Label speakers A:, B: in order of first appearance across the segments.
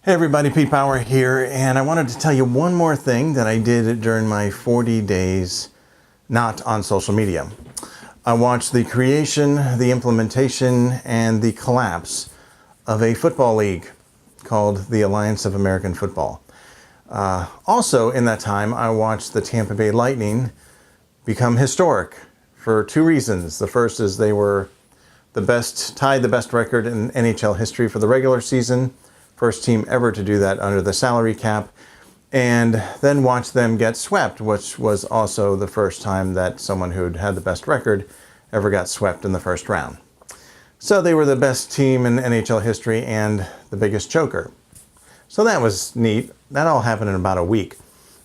A: Hey everybody, Pete Bauer here, and I wanted to tell you one more thing that I did during my 40 days not on social media. I watched the creation, the implementation, and the collapse of a football league called the Alliance of American Football. Also in that time, I watched the Tampa Bay Lightning become historic for two reasons. The first is they were tied the best record in NHL history for the regular season. First team ever to do that under the salary cap, and then watch them get swept, which was also the first time that someone who'd had the best record ever got swept in the first round. So they were the best team in NHL history and the biggest choker. So that was neat. That all happened in about a week.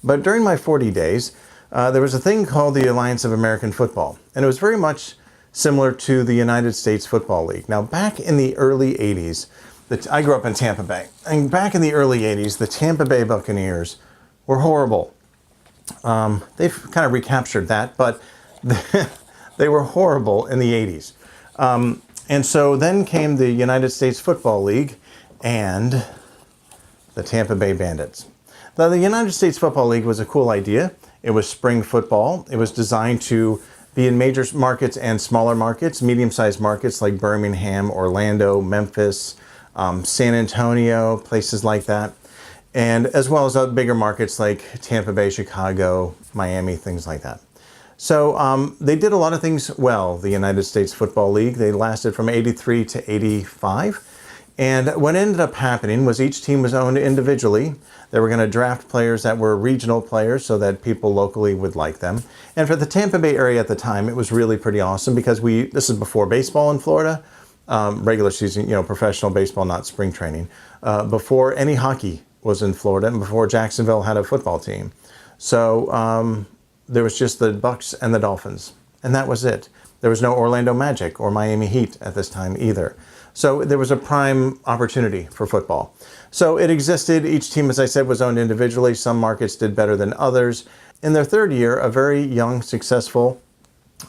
A: But during my 40 days, there was a thing called the Alliance of American Football, and it was very much similar to the United States Football League. Now, back in the early 80s, I grew up in Tampa Bay, and back in the early 80s, the Tampa Bay Buccaneers were horrible. They've kind of recaptured that, but they were horrible in the 80s. And so then came the United States Football League and the Tampa Bay Bandits. Now, the United States Football League was a cool idea. It was spring football. It was designed to be in major markets and smaller markets, medium-sized markets like Birmingham, Orlando, Memphis, San Antonio, places like that, and as well as bigger markets like Tampa Bay, Chicago, Miami, things like that. So they did a lot of things well, the United States Football League. They lasted from 83 to 85. And what ended up happening was each team was owned individually. They were going to draft players that were regional players so that people locally would like them. And for the Tampa Bay area at the time, it was really pretty awesome because this is before baseball in Florida. Regular season, professional baseball, not spring training, before any hockey was in Florida and before Jacksonville had a football team. So there was just the Bucks and the Dolphins, and that was it. There was no Orlando Magic or Miami Heat at this time either. So there was a prime opportunity for football. So it existed. Each team, as I said, was owned individually. Some markets did better than others. In their third year, a very young, successful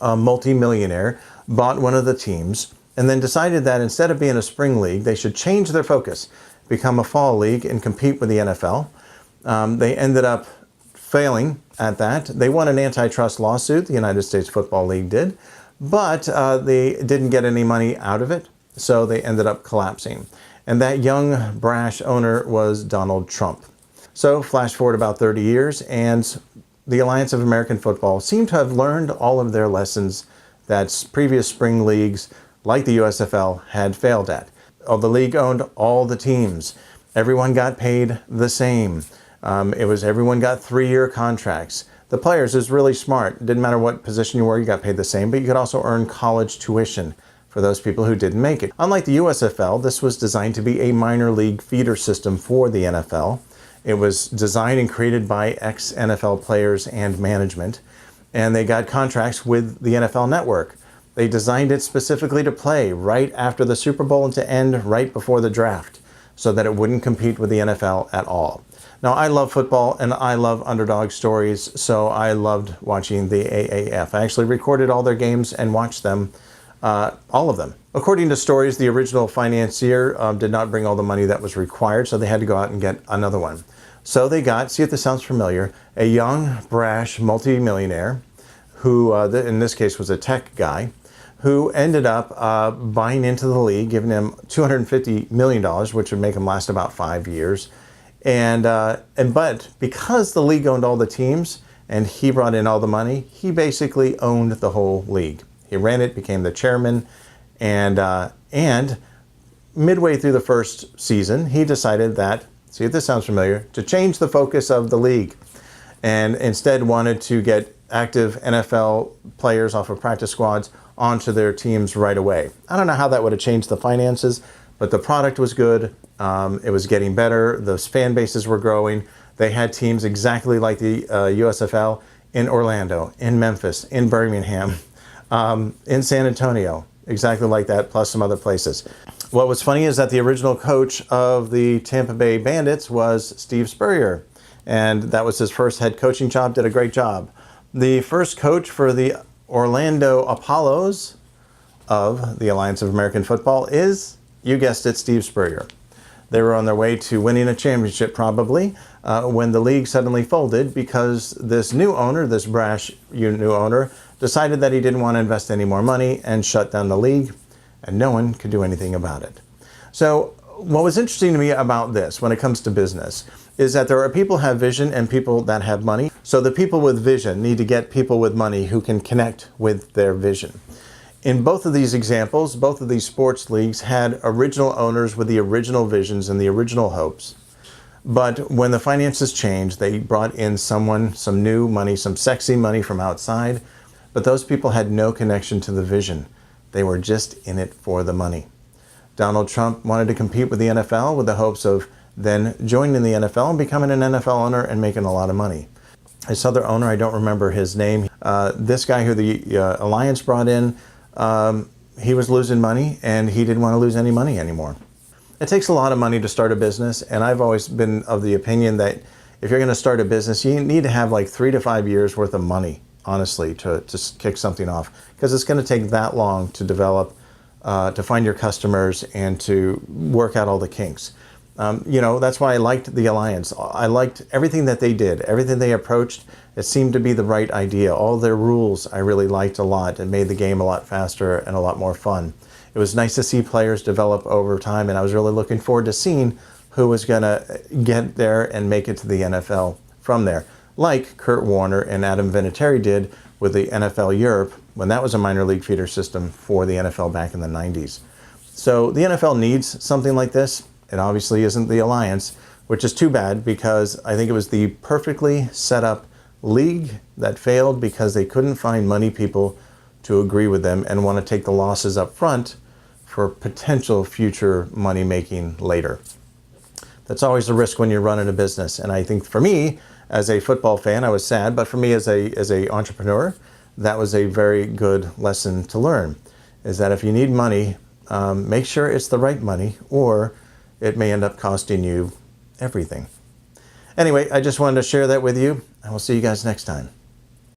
A: multi-millionaire bought one of the teams and then decided that instead of being a spring league, they should change their focus, become a fall league, and compete with the NFL. They ended up failing at that. They won an antitrust lawsuit, the United States Football League did, but they didn't get any money out of it, so they ended up collapsing. And that young, brash owner was Donald Trump. So flash forward about 30 years, and the Alliance of American Football seemed to have learned all of their lessons that previous spring leagues like the USFL had failed at. The league owned all the teams. Everyone got paid the same. Everyone got 3-year contracts. The players is really smart. It didn't matter what position you were, you got paid the same, but you could also earn college tuition for those people who didn't make it. Unlike the USFL, this was designed to be a minor league feeder system for the NFL. It was designed and created by ex-NFL players and management, and they got contracts with the NFL Network. They designed it specifically to play right after the Super Bowl and to end right before the draft so that it wouldn't compete with the NFL at all. Now, I love football and I love underdog stories, so I loved watching the AAF. I actually recorded all their games and watched them, all of them. According to stories, the original financier did not bring all the money that was required, so they had to go out and get another one. So they got, see if this sounds familiar, a young, brash multimillionaire who, in this case, was a tech guy, who ended up buying into the league, giving him $250 million, which would make him last about 5 years. But because the league owned all the teams and he brought in all the money, he basically owned the whole league. He ran it, became the chairman, and midway through the first season, he decided that, see if this sounds familiar, to change the focus of the league, and instead wanted to get active NFL players off of practice squads onto their teams right away. I don't know how that would have changed the finances, but the product was good. It was getting better. The fan bases were growing. They had teams exactly like the USFL in Orlando, in Memphis, in Birmingham, in San Antonio, exactly like that, plus some other places. What was funny is that the original coach of the Tampa Bay Bandits was Steve Spurrier, and that was his first head coaching job, did a great job. The first coach for the Orlando Apollos of the Alliance of American Football is, you guessed it, Steve Spurrier. They were on their way to winning a championship probably when the league suddenly folded because this new owner, this brash new owner, decided that he didn't want to invest any more money and shut down the league, and no one could do anything about it. So what was interesting to me about this when it comes to business is that there are people who have vision and people that have money. So the people with vision need to get people with money who can connect with their vision. In both of these examples, both of these sports leagues had original owners with the original visions and the original hopes. But when the finances changed, they brought in someone, some new money, some sexy money from outside. But those people had no connection to the vision. They were just in it for the money. Donald Trump wanted to compete with the NFL with the hopes of then joining the NFL and becoming an NFL owner and making a lot of money. This other owner, I don't remember his name, this guy who the Alliance brought in, he was losing money and he didn't want to lose any money anymore. It takes a lot of money to start a business, and I've always been of the opinion that if you're going to start a business, you need to have like 3 to 5 years worth of money, honestly, to kick something off, because it's going to take that long to develop, to find your customers and to work out all the kinks. That's why I liked the Alliance. I liked everything that they did, everything they approached. It seemed to be the right idea. All their rules I really liked a lot and made the game a lot faster and a lot more fun. It was nice to see players develop over time, and I was really looking forward to seeing who was going to get there and make it to the NFL from there, like Kurt Warner and Adam Vinatieri did with the NFL Europe when that was a minor league feeder system for the NFL back in the 90s. So the NFL needs something like this. It obviously isn't the Alliance, which is too bad because I think it was the perfectly set up league that failed because they couldn't find money people to agree with them and want to take the losses up front for potential future money making later. That's always a risk when you're running a business. And I think for me, as a football fan, I was sad, but for me as a entrepreneur, that was a very good lesson to learn, is that if you need money, make sure it's the right money, or it may end up costing you everything. Anyway, I just wanted to share that with you, and we'll see you guys next time.